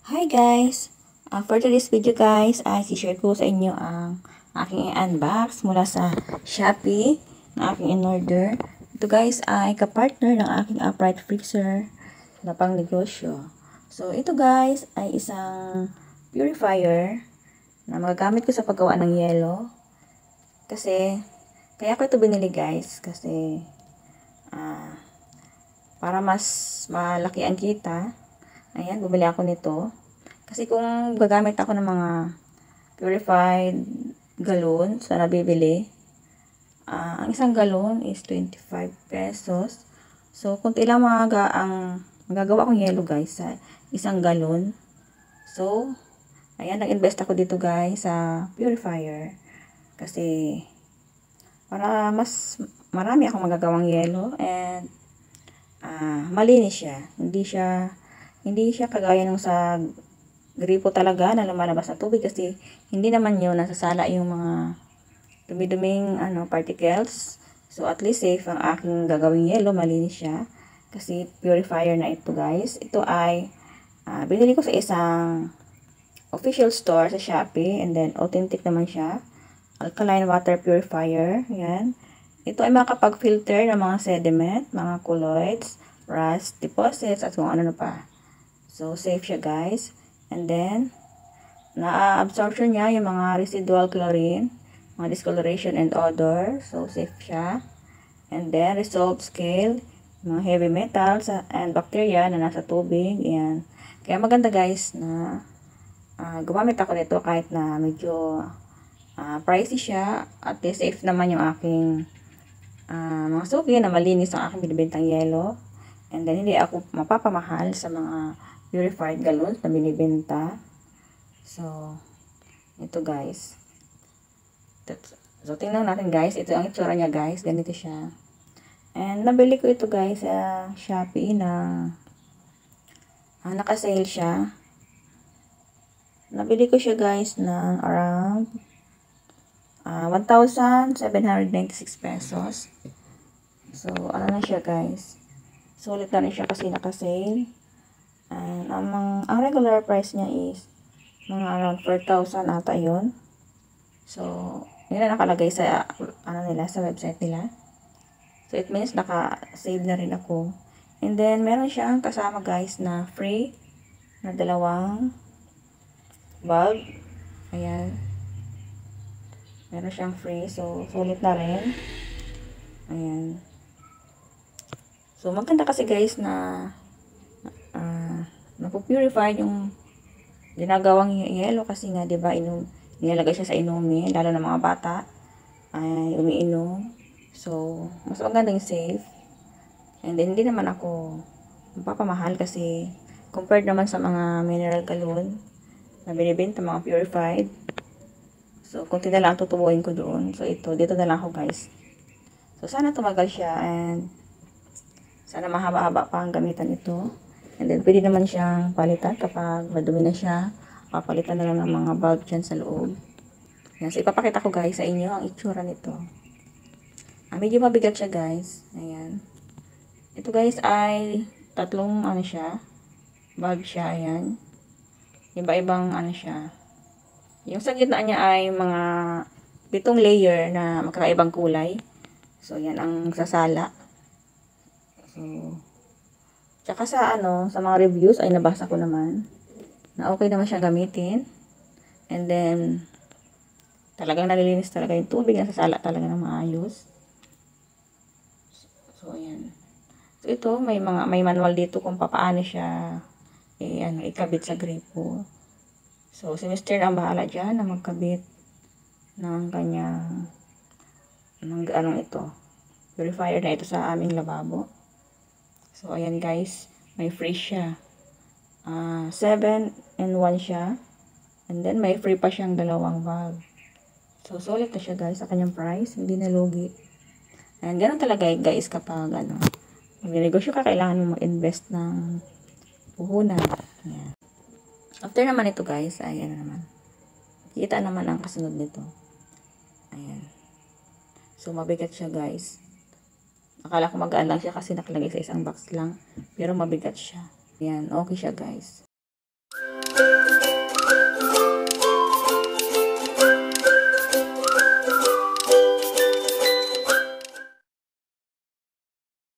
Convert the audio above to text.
Hi guys! For today's video guys, ay share ko sa inyo ang aking unbox mula sa Shopee na aking in-order. Ito guys ay kapartner ng aking upright freezer na pang negosyo. So ito guys ay isang purifier na magagamit ko sa paggawa ng yelo. Kaya ko ito binili guys kasi para mas malaki ang kita. Ayan, bumili ako nito. Kasi kung gagamit ako ng mga purified gallons na nabibili, ang isang galon is 25 pesos. So, kunti lang ang magagawa kong yelo guys sa isang galon. So, ayan, nag-invest ako dito guys sa purifier. Kasi, para mas marami akong magagawang yelo and malinis siya. Hindi siya kagaya nung sa gripo talaga na lumalabas na tubig kasi hindi naman yun nasasala yung mga dumi-duming particles. So at least safe ang aking gagawing yelo, malinis siya kasi purifier na ito guys. Ito ay binili ko sa isang official store sa Shopee and then authentic naman siya. Alkaline water purifier. Yan. Ito ay makapag-filter ng mga sediment, mga colloids, rust, deposits at kung ano pa. So, safe siya guys. And then, na-absorption niya yung mga residual chlorine, mga discoloration and odor. So, safe siya. And then, resolved scale, mga heavy metals and bacteria na nasa tubig. Yan. Kaya maganda guys na gumamit ako nito kahit na medyo pricey siya. At least safe naman yung aking mga suki na malinis ang aking binibentang yelo. And then, hindi ako mapapamahal sa mga purified gallons na binibenta. So, ito guys. So, tingnan natin guys. Ito ang itsura niya guys. Ganito siya. And, nabili ko ito guys sa Shopee na naka-sale siya. Nabili ko siya guys na around 1,796 pesos. So, ano na siya guys. Sulit na rin siya kasi naka-sale. And ang regular price niya is mga around 4,000 ata yun. So, yun na nakalagay sa sa website nila. So, it means naka-save na rin ako. And then, meron siyang kasama guys na free na dalawang bulb. Ayan. Meron siyang free. So, sulit na rin. Ayan. So, maganda kasi guys na napupurify yung ginagawang yelo kasi nga, diba, nilalagay siya sa inumin, lalo ng mga bata ay umiinom. So, mas maganda yung safe. And then, hindi naman ako mapapamahal kasi compared naman sa mga mineral galon na binibenta, mga purified. So, kunti na lang tutubuin ko doon. So, dito na lang ako guys. So, sana tumagal siya and sana mahaba-haba pa ang gamitan ito. And then, pwede naman siyang palitan kapag madumi na siya. Papalitan na lang ng mga bulb dyan sa loob. Yan. So, ipapakita ko guys sa inyo ang itsura nito. Medyo mabigat siya guys. Ayan. Ito guys ay tatlong bulb siya. Ayan. Iba-ibang siya. Yung sa gitna niya ay mga 7 layer na magkakaibang kulay. So, yan ang sasala. So, tsaka sa mga reviews ay nabasa ko naman na okay naman siya gamitin. And then, talagang nalilinis talaga yung tubig, nasasala talaga ng maayos. So, ayan. So, ito, may manual dito kung paano siya ikabit sa gripo. So, si Mr. ang bahala dyan na magkabit ng kanyang purifier na ito sa aming lababo. So, ayan guys, may free siya. 7-in-1 siya. And then, may free pa siyang dalawang bulb. So, sulit na siya guys sa kanyang price. Hindi na lugi. And ganun talaga guys kapag mag-negosyo ka, kailangan mo mag-invest ng puhunan. Ayan. After naman ito guys, ayan naman. Kita naman ang kasunod nito. Ayan. So, mabigat siya guys. Akala ko magaan lang siya kasi nakalagay sa isang box lang. Pero mabigat siya. Ayan, okay siya guys.